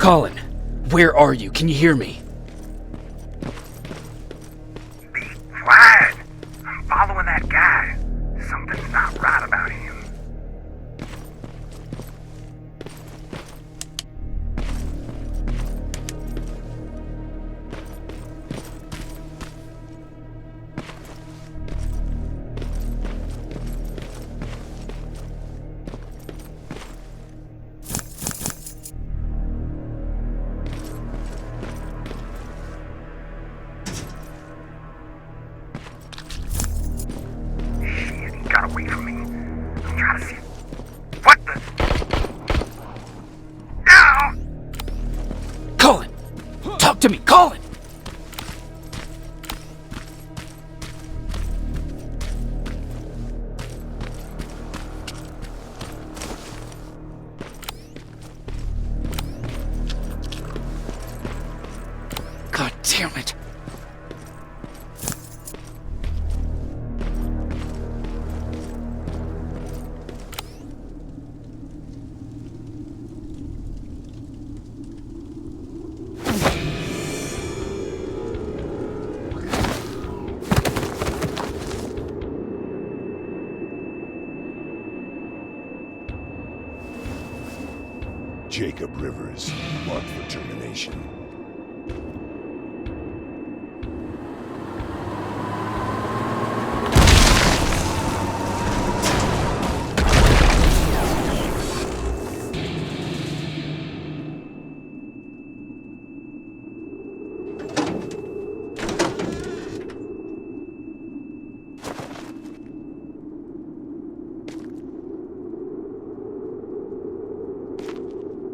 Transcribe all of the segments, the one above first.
Colin, where are you? Can you hear me? Be quiet! I'm following that guy. Something's not right about him. Got away from me. I'm trying to see. What the? Ow! Colin! Talk to me, Colin! God damn it. Jacob Rivers, marked for termination.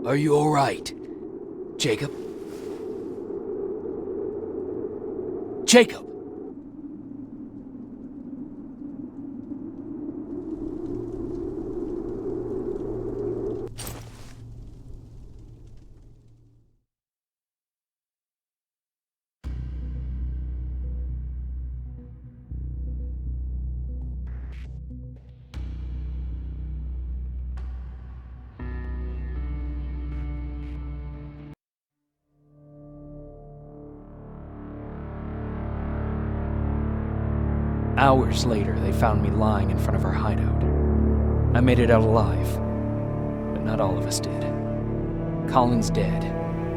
Are you all right, Jacob? Jacob! Hours later, they found me lying in front of our hideout. I made it out alive, but not all of us did. Colin's dead,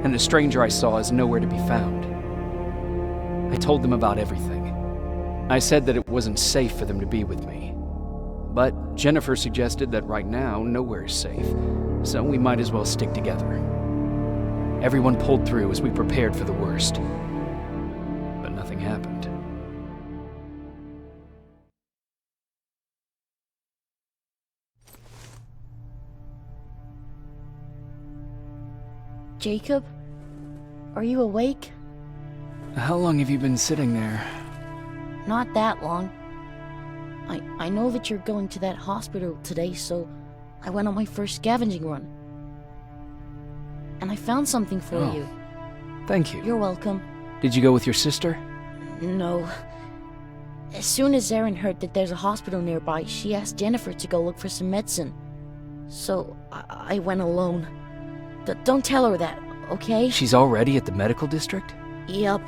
and the stranger I saw is nowhere to be found. I told them about everything. I said that it wasn't safe for them to be with me. But Jennifer suggested that right now, nowhere is safe, so we might as well stick together. Everyone pulled through as we prepared for the worst, but nothing happened. Jacob? Are you awake? How long have you been sitting there? Not that long. I know that you're going to that hospital today, so I went on my first scavenging run. And I found something for you. Thank you. You're welcome. Did you go with your sister? No. As soon as Erin heard that there's a hospital nearby, she asked Jennifer to go look for some medicine. So I went alone. Don't tell her that, okay? She's already at the medical district? Yup.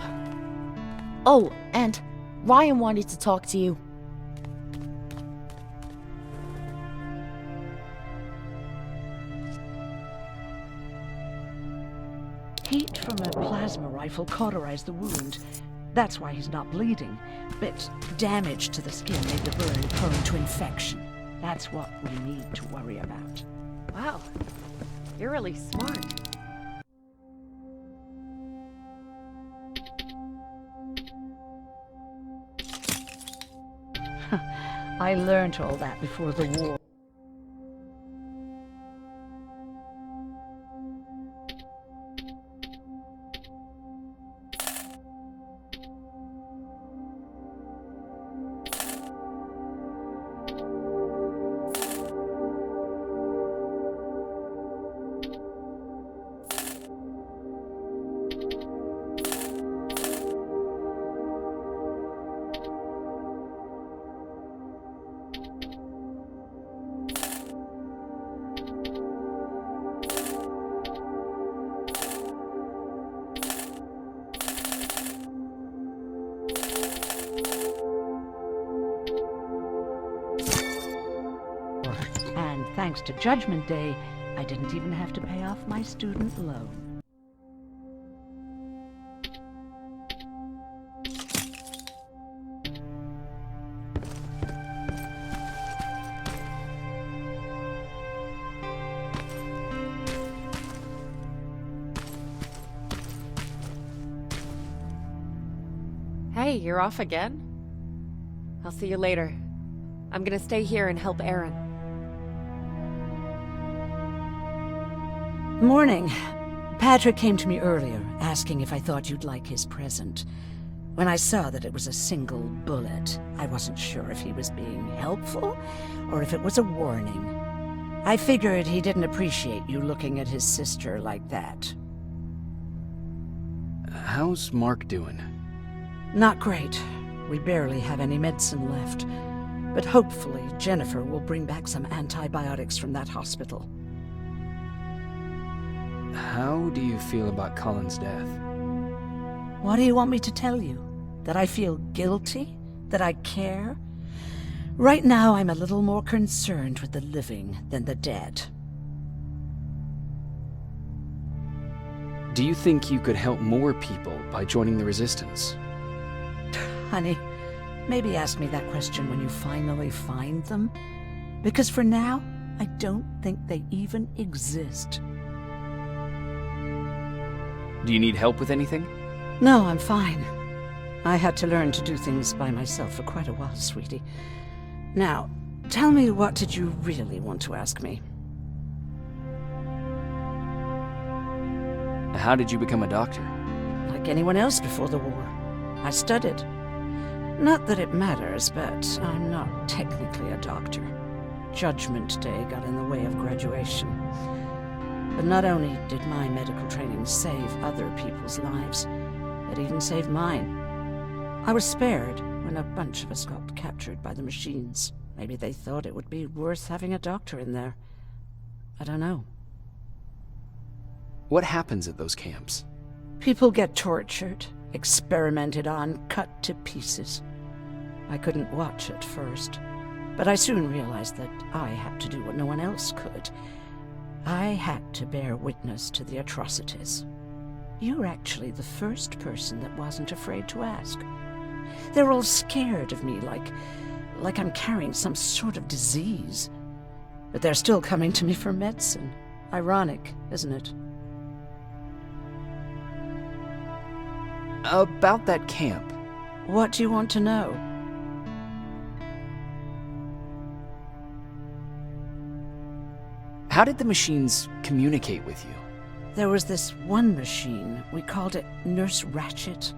Oh, and Ryan wanted to talk to you. Heat from a plasma rifle cauterized the wound. That's why he's not bleeding. But damage to the skin made the burn prone to infection. That's what we need to worry about. Wow. You're really smart. I learned all that before the war. thanks to Judgment Day, I didn't even have to pay off my student loan. Hey, you're off again? I'll see you later. I'm gonna stay here and help Aaron. Morning. Patrick came to me earlier, asking if I thought you'd like his present. When I saw that it was a single bullet, I wasn't sure if he was being helpful or if it was a warning. I figured he didn't appreciate you looking at his sister like that. How's Mark doing? Not great. We barely have any medicine left. But hopefully Jennifer will bring back some antibiotics from that hospital. How do you feel about Colin's death? What do you want me to tell you? That I feel guilty? That I care? Right now I'm a little more concerned with the living than the dead. Do you think you could help more people by joining the Resistance? Honey, maybe ask me that question when you finally find them. Because for now, I don't think they even exist. Do you need help with anything? No, I'm fine. I had to learn to do things by myself for quite a while, sweetie. Now, tell me, what did you really want to ask me? How did you become a doctor? Like anyone else before the war. I studied. Not that it matters, but I'm not technically a doctor. Judgment Day got in the way of graduation. But not only did my medical training save other people's lives, it even saved mine. I was spared when a bunch of us got captured by the machines. Maybe they thought it would be worth having a doctor in there. I don't know. What happens at those camps? People get tortured, experimented on, cut to pieces. I couldn't watch at first, but I soon realized that I had to do what no one else could. I had to bear witness to the atrocities. You're actually the first person that wasn't afraid to ask. They're all scared of me, like I'm carrying some sort of disease. But they're still coming to me for medicine. Ironic, isn't it? About that camp. What do you want to know? How did the machines communicate with you? There was this one machine, we called it Nurse Ratchet.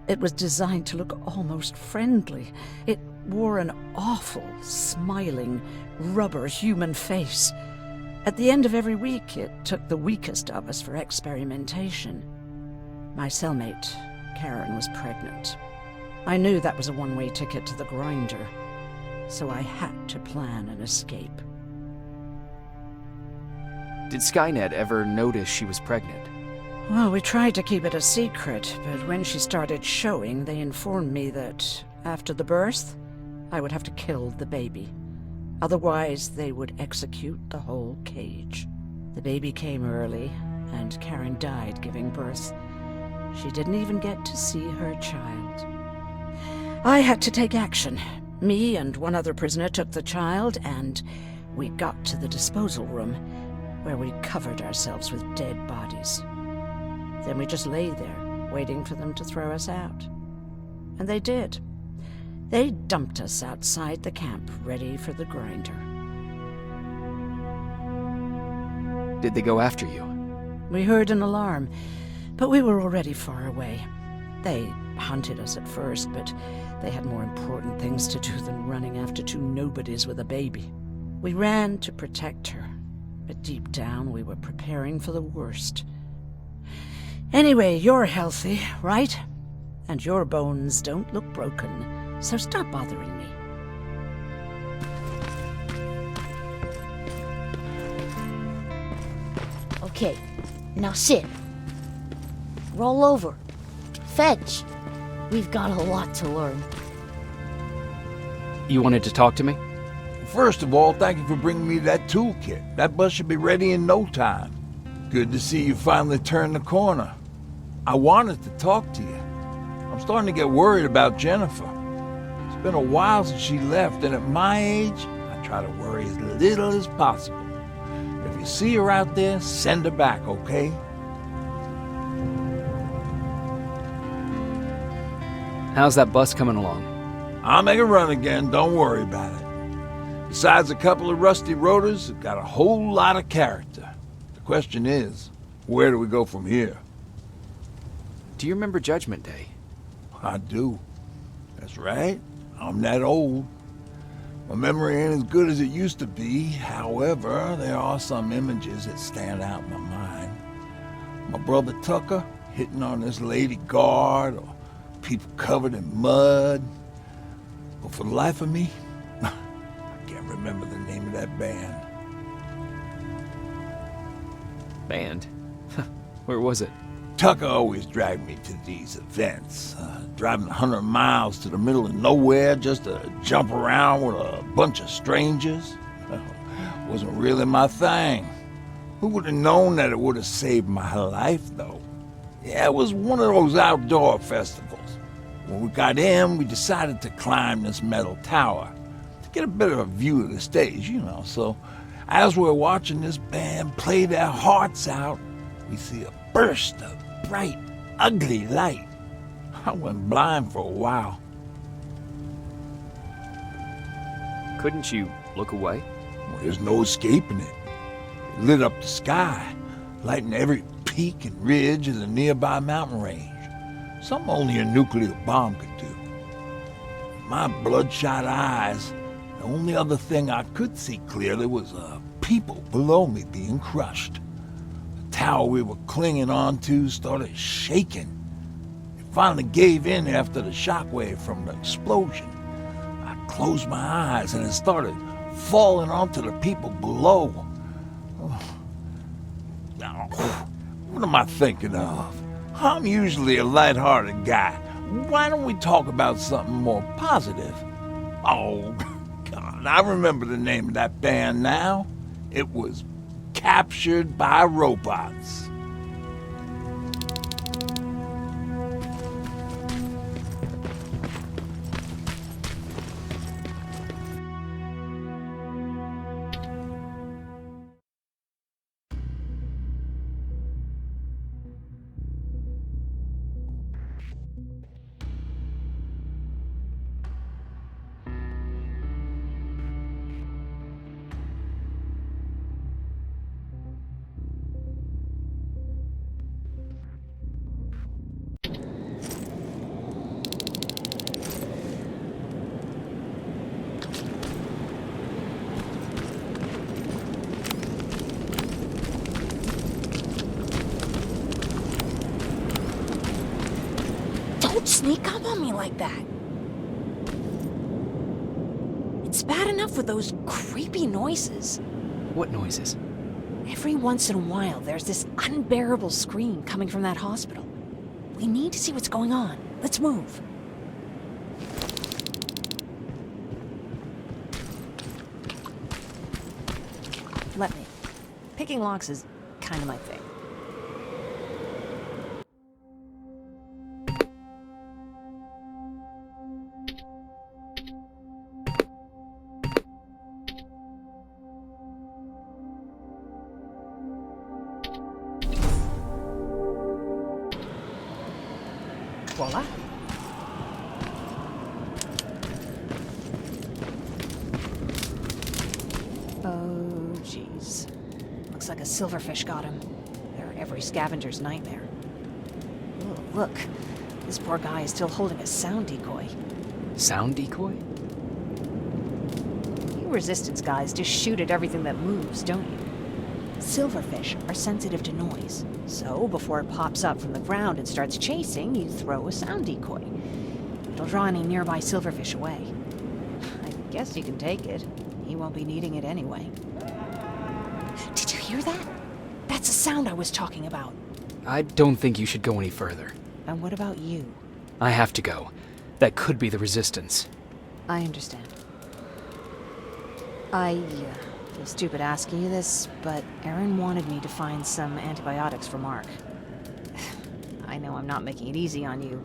It was designed to look almost friendly. It wore an awful, smiling, rubber human face. At the end of every week, it took the weakest of us for experimentation. My cellmate, Karen, was pregnant. I knew that was a one-way ticket to the grinder, so I had to plan an escape. Did Skynet ever notice she was pregnant? Well, we tried to keep it a secret, but when she started showing, they informed me that after the birth, I would have to kill the baby. Otherwise, they would execute the whole cage. The baby came early, and Karen died giving birth. She didn't even get to see her child. I had to take action. Me and one other prisoner took the child, and we got to the disposal room, where we covered ourselves with dead bodies. Then we just lay there, waiting for them to throw us out. And they did. They dumped us outside the camp, ready for the grinder. Did they go after you? We heard an alarm, but we were already far away. They hunted us at first, but they had more important things to do than running after two nobodies with a baby. We ran to protect her, but deep down we were preparing for the worst. Anyway, you're healthy, right? And your bones don't look broken, so stop bothering me. Okay, now sit. Roll over. Fetch. We've got a lot to learn. You wanted to talk to me? first of all, thank you for bringing me that toolkit. That bus should be ready in no time. Good to see you finally turned the corner. I wanted to talk to you. I'm starting to get worried about Jennifer. It's been a while since she left, and at my age, I try to worry as little as possible. If you see her out there, send her back, okay? How's that bus coming along? I'll make a run again, don't worry about it. Besides a couple of rusty rotors, it's got a whole lot of character. The question is, where do we go from here? Do you remember Judgment Day? I do. That's right. I'm that old. My memory ain't as good as it used to be. However, there are some images that stand out in my mind. My brother Tucker hitting on this lady guard, or people covered in mud. But for the life of me, I can't remember the name of that band. Band? Where was it? Tucker always dragged me to these events, driving 100 miles to the middle of nowhere just to jump around with a bunch of strangers. Wasn't really my thing. Who would have known that it would have saved my life, though? Yeah, it was one of those outdoor festivals. When we got in, we decided to climb this metal tower to get a better view of the stage, you know. So as we're watching this band play their hearts out, we see a burst of bright, ugly light. I went blind for a while. Couldn't you look away? Well, there's no escaping it. It lit up the sky, lighting every peak and ridge of the nearby mountain range. Something only a nuclear bomb could do. In my bloodshot eyes, the only other thing I could see clearly was people below me being crushed. The tower we were clinging onto started shaking. It finally gave in after the shockwave from the explosion. I closed my eyes and it started falling onto the people below. What am I thinking of? I'm usually a lighthearted guy. Why don't we talk about something more positive? Oh, God, I remember the name of that band now. It was Captured by Robots. Don't sneak up on me like that. It's bad enough with those creepy noises. What noises? Every once in a while, there's this unbearable scream coming from that hospital. We need to see what's going on. Let's move. Let me. Picking locks is kind of my thing. Voila. Oh, jeez. Looks like a silverfish got him. They're every scavenger's nightmare. Oh, look. This poor guy is still holding a sound decoy. Sound decoy? You resistance guys just shoot at everything that moves, don't you? Silverfish are sensitive to noise, so before it pops up from the ground and starts chasing, you throw a sound decoy. It'll draw any nearby silverfish away. I guess you can take it. He won't be needing it anyway. Did you hear that? That's the sound I was talking about. I don't think you should go any further. And what about you? I have to go. That could be the resistance. I understand. I feel stupid asking you this, but Erin wanted me to find some antibiotics for Mark. I know I'm not making it easy on you,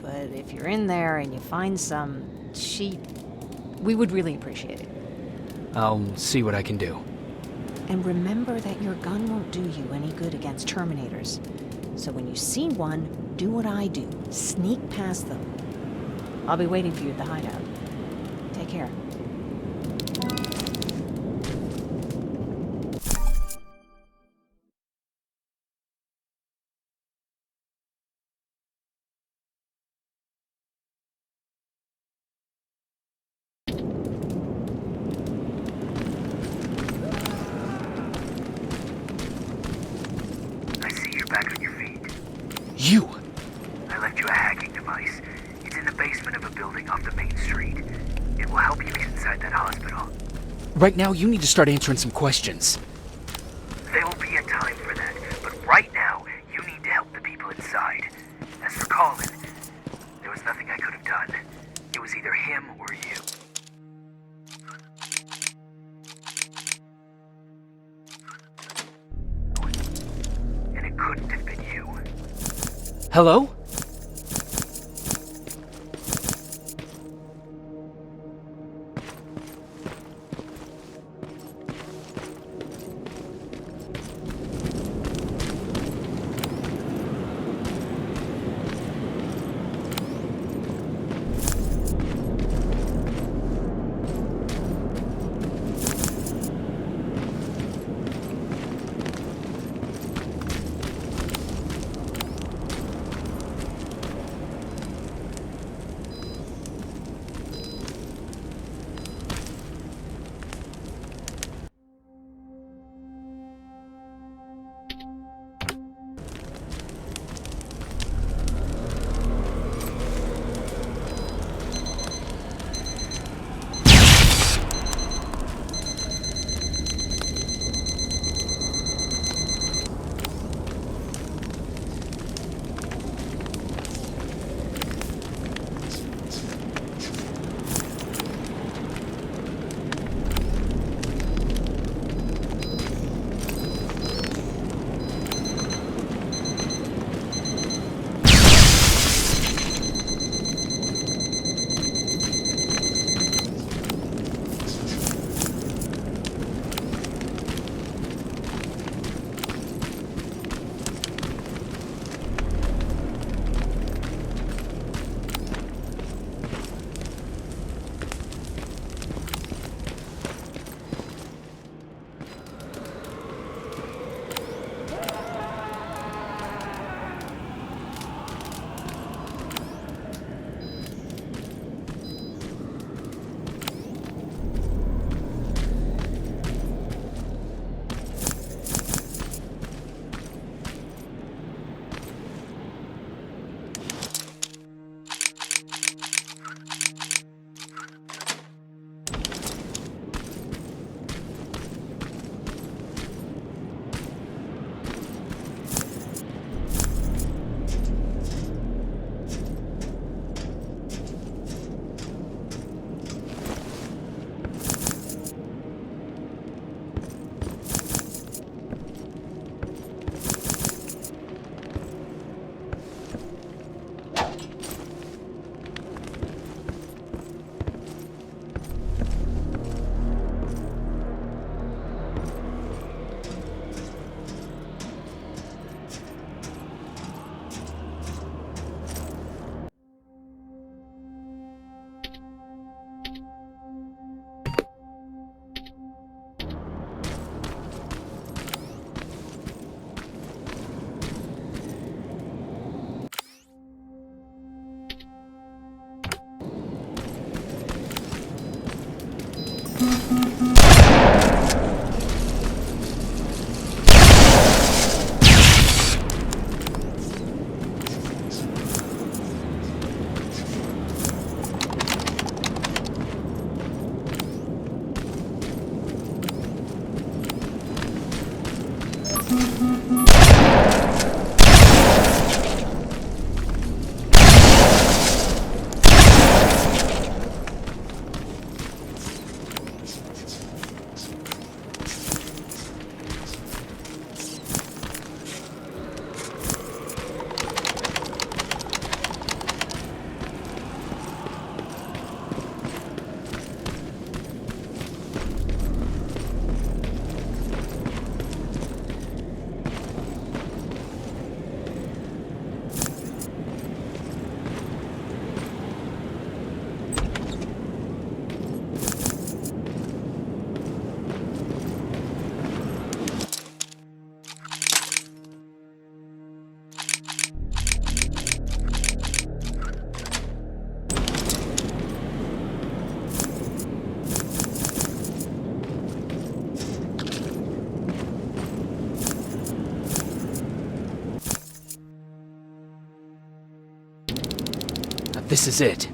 but if you're in there and you find some, we would really appreciate it. I'll see what I can do. And remember that your gun won't do you any good against Terminators. So when you see one, do what I do. Sneak past them. I'll be waiting for you at the hideout. Take care. I see you're back on your feet. You! I left you a hacking device. It's in the basement of a building off the main street. It will help you get inside that hospital. Right now, you need to start answering some questions. There will be a time for that, but right now, you need to help the people inside. As for Colin, there was nothing I could have done. It was either him or you. And it couldn't have been you. Hello? This is it.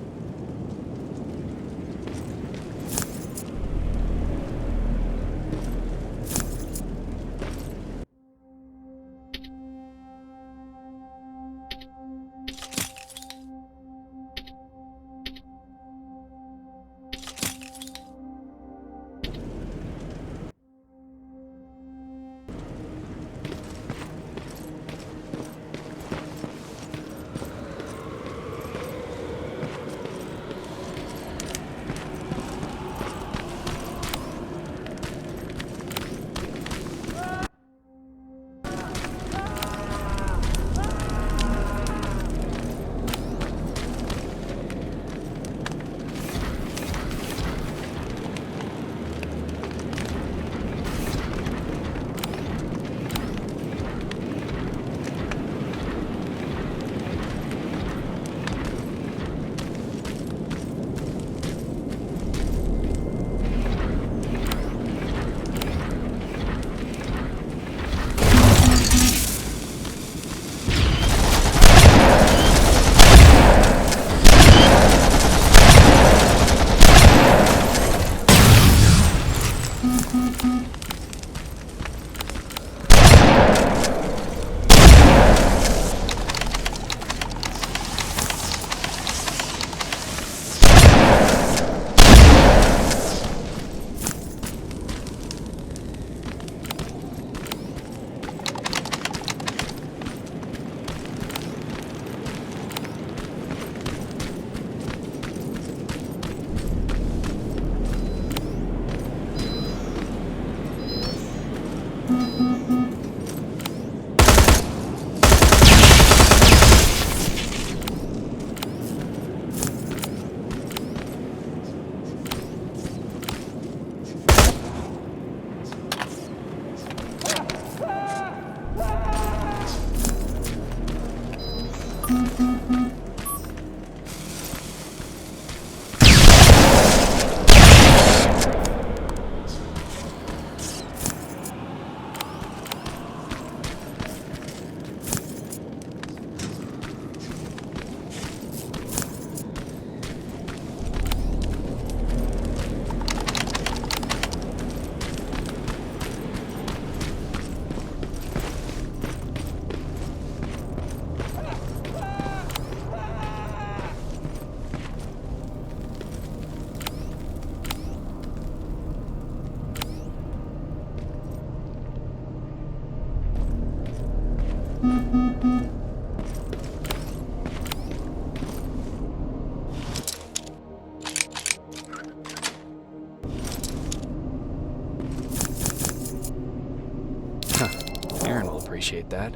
Aaron will appreciate that.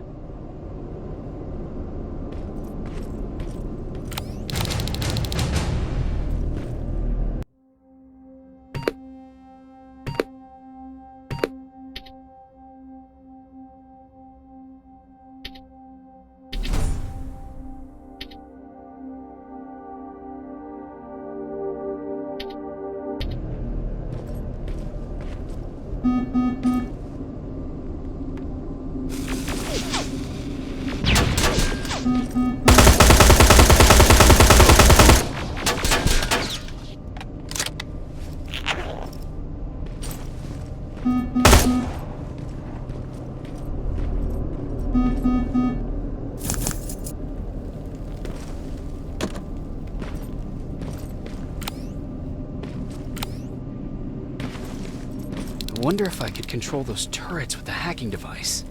I wonder if I could control those turrets with the hacking device.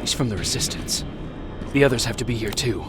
He's from the Resistance. The others have to be here too.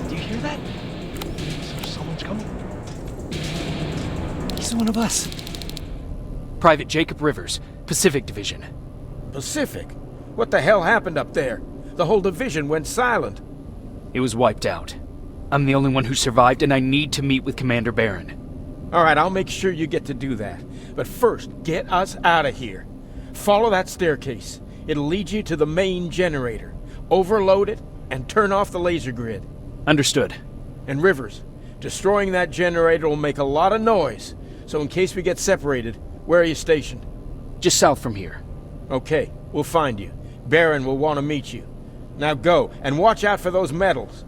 Do you hear that? Someone's coming. He's one of us. Private Jacob Rivers, Pacific Division. Pacific? What the hell happened up there? The whole division went silent. It was wiped out. I'm the only one who survived, and I need to meet with Commander Barron. All right, I'll make sure you get to do that. But first, get us out of here. Follow that staircase. It'll lead you to the main generator. Overload it and turn off the laser grid. Understood. And Rivers, destroying that generator will make a lot of noise. So in case we get separated, where are you stationed? Just south from here. Okay, we'll find you. Barron will want to meet you. Now go, and watch out for those medals.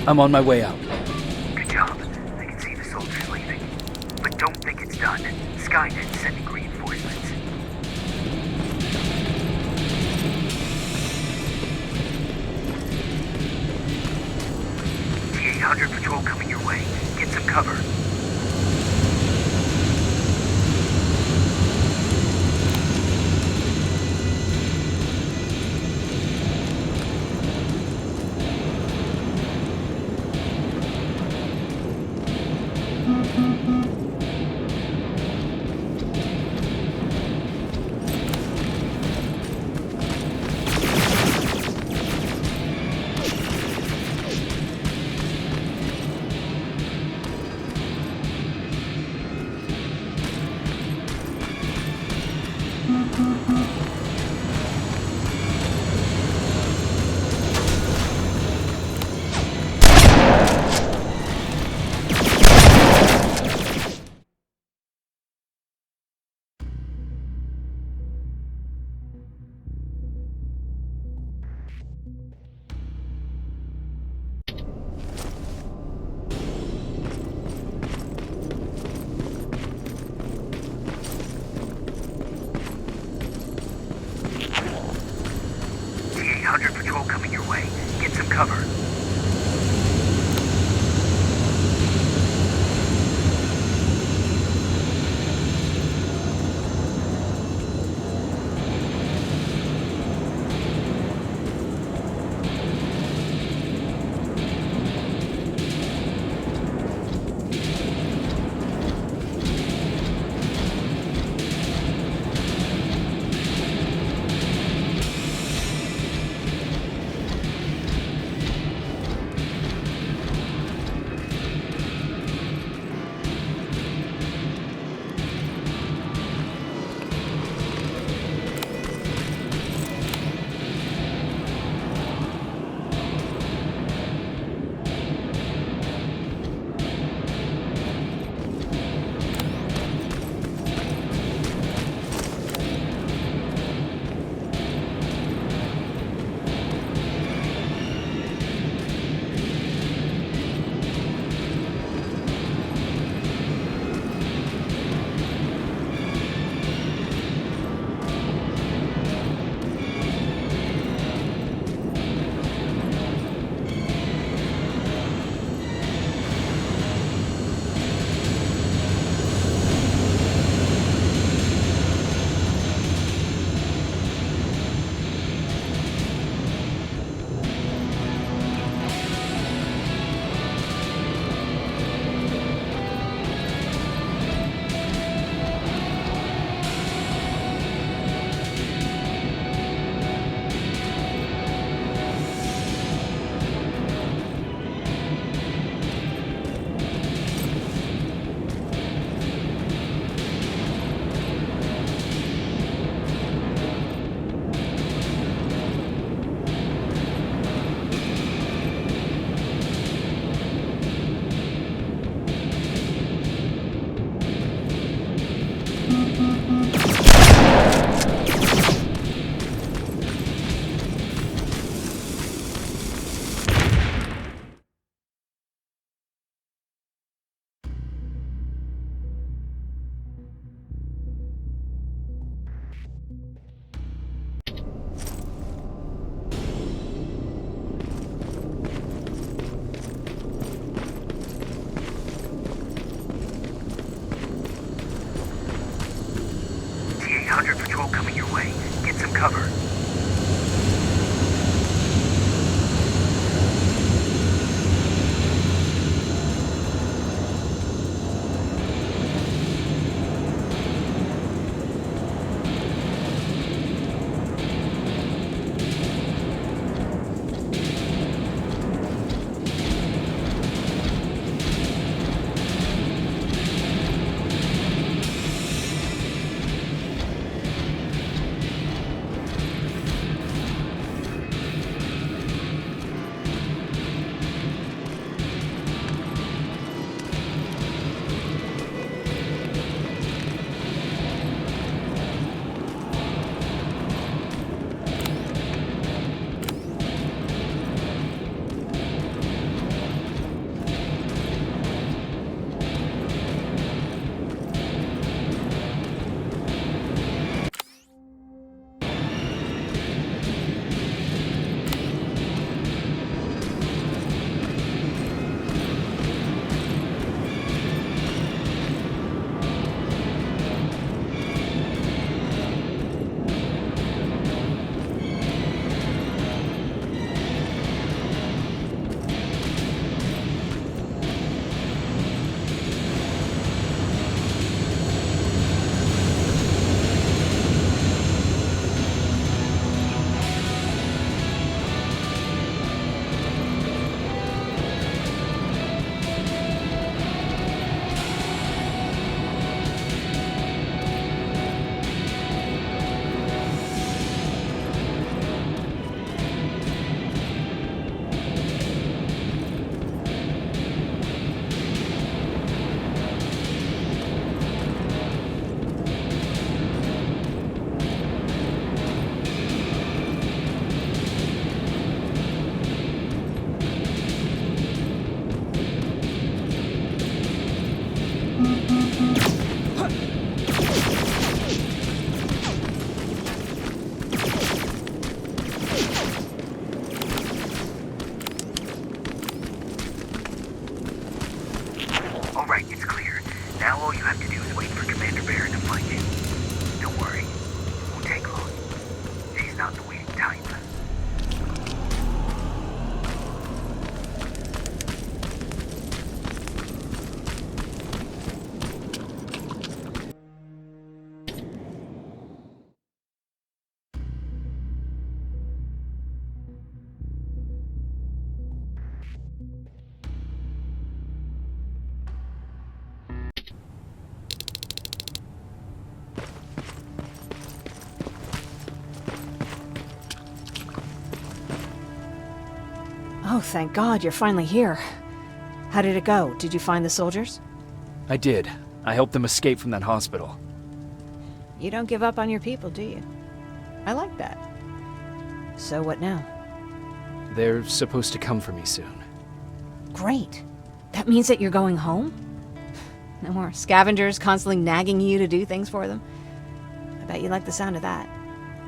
I'm on my way out. Good job. I can see the soldiers leaving. But don't think it's done. Skynet's sending reinforcements. T-800 patrol coming your way. Get some cover. Right, it's clear. Now all you have to do is wait for Commander Barron to find you. Don't worry, it won't take long. She's not the waiting type. Oh, thank God, you're finally here. How did it go? Did you find the soldiers? I did. I helped them escape from that hospital. You don't give up on your people, do you? I like that. So what now? They're supposed to come for me soon. Great. That means that you're going home? No more scavengers constantly nagging you to do things for them? I bet you like the sound of that.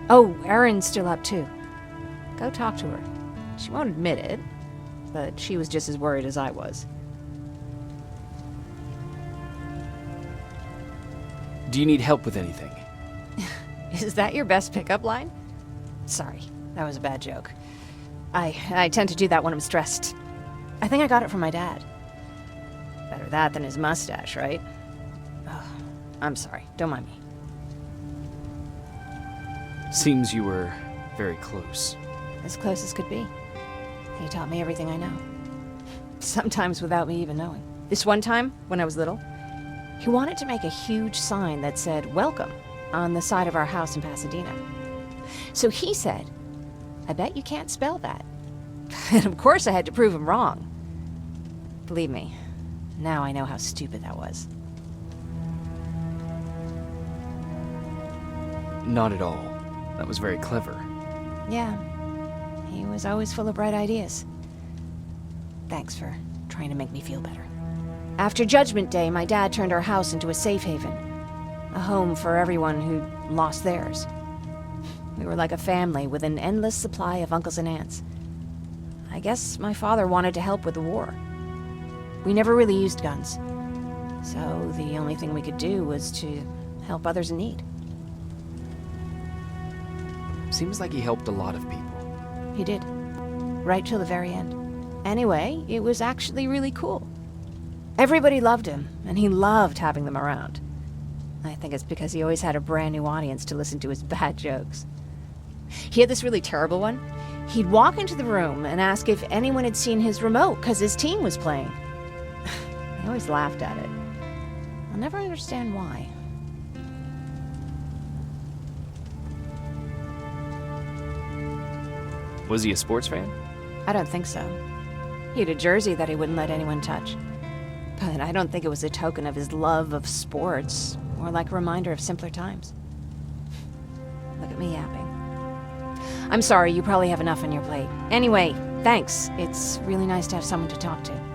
Oh, Erin's still up too. Go talk to her. She won't admit it, but she was just as worried as I was. Do you need help with anything? Is that your best pickup line? Sorry, that was a bad joke. I tend to do that when I'm stressed. I think I got it from my dad. Better that than his mustache, right? Oh, I'm sorry, don't mind me. Seems you were very close. As close as could be. He taught me everything I know. Sometimes without me even knowing. This one time, when I was little, he wanted to make a huge sign that said, "Welcome," on the side of our house in Pasadena. So he said, "I bet you can't spell that." And of course I had to prove him wrong. Believe me, now I know how stupid that was. Not at all. That was very clever. Yeah, he was always full of bright ideas. Thanks for trying to make me feel better. After Judgment Day, my dad turned our house into a safe haven. A home for everyone who lost theirs. We were like a family with an endless supply of uncles and aunts. I guess my father wanted to help with the war. We never really used guns. So the only thing we could do was to help others in need. Seems like he helped a lot of people. He did. Right till the very end. Anyway, it was actually really cool. Everybody loved him, and he loved having them around. I think it's because he always had a brand new audience to listen to his bad jokes. He had this really terrible one. He'd walk into the room and ask if anyone had seen his remote because his team was playing. I always laughed at it. I'll never understand why. Was he a sports fan? I don't think so. He had a jersey that he wouldn't let anyone touch. But I don't think it was a token of his love of sports, or like a reminder of simpler times. Look at me yapping. I'm sorry, you probably have enough on your plate. Anyway, thanks. It's really nice to have someone to talk to.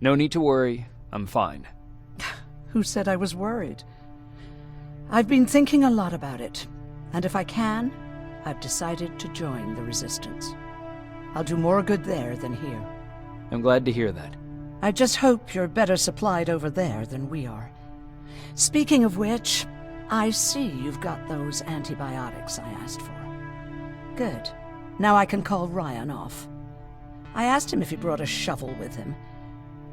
No need to worry. I'm fine. Who said I was worried? I've been thinking a lot about it, and if I can, I've decided to join the Resistance. I'll do more good there than here. I'm glad to hear that. I just hope you're better supplied over there than we are. Speaking of which, I see you've got those antibiotics I asked for. Good. Now I can call Ryan off. I asked him if he brought a shovel with him.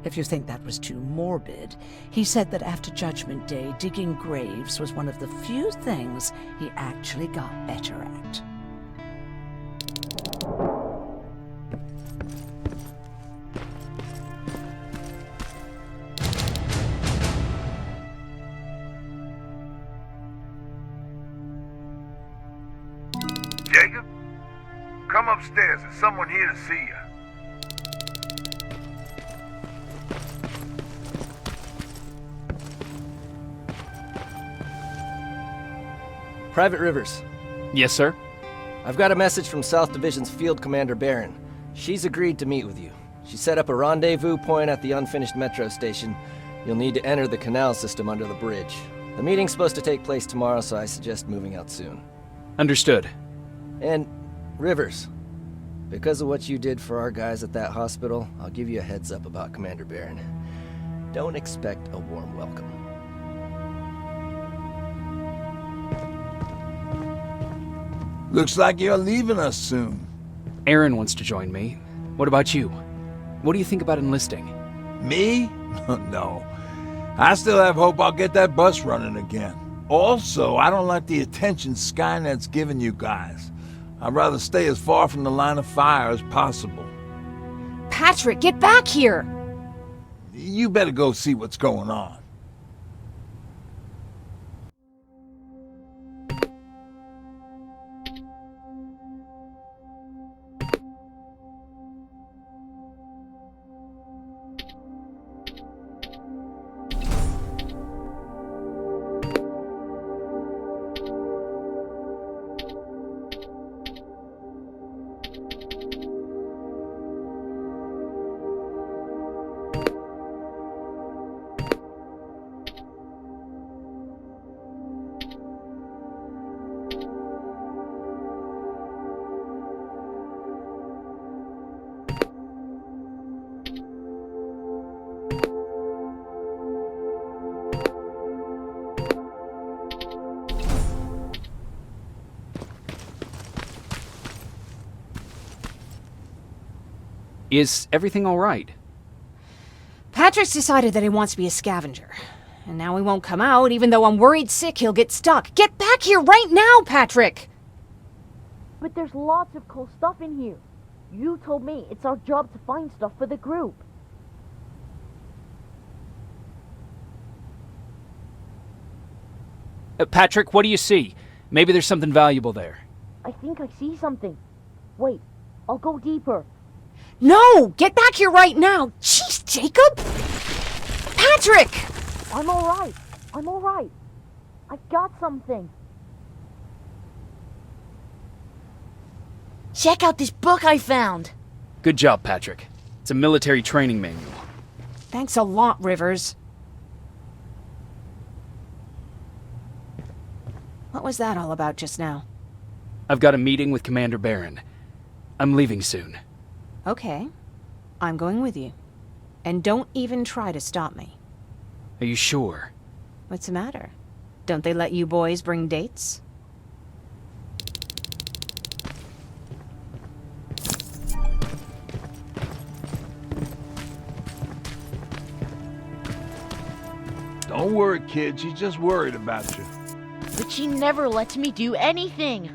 If you think that was too morbid, he said that after Judgment Day, digging graves was one of the few things he actually got better at. Jacob? Come upstairs. There's someone here to see you. Private Rivers. Yes, sir? I've got a message from South Division's Field Commander Barron. She's agreed to meet with you. She set up a rendezvous point at the unfinished metro station. You'll need to enter the canal system under the bridge. The meeting's supposed to take place tomorrow, so I suggest moving out soon. Understood. And, Rivers, because of what you did for our guys at that hospital, I'll give you a heads up about Commander Barron. Don't expect a warm welcome. Looks like you're leaving us soon. Aaron wants to join me. What about you? What do you think about enlisting? Me? No. I still have hope I'll get that bus running again. Also, I don't like the attention Skynet's giving you guys. I'd rather stay as far from the line of fire as possible. Patrick, get back here! You better go see what's going on. Is everything all right? Patrick's decided that he wants to be a scavenger. And now he won't come out, even though I'm worried sick he'll get stuck. Get back here right now, Patrick! But there's lots of cool stuff in here. You told me it's our job to find stuff for the group. Patrick, what do you see? Maybe there's something valuable there. I think I see something. Wait, I'll go deeper. No! Get back here right now! Jeez, Jacob! Patrick! I'm alright. I'm alright. I've got something. Check out this book I found. Good job, Patrick. It's a military training manual. Thanks a lot, Rivers. What was that all about just now? I've got a meeting with Commander Barron. I'm leaving soon. Okay. I'm going with you. And don't even try to stop me. Are you sure? What's the matter? Don't they let you boys bring dates? Don't worry, kid. She's just worried about you. But she never lets me do anything.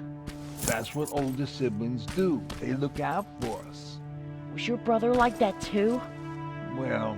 That's what older siblings do. They look out for us. Was your brother like that too? Well,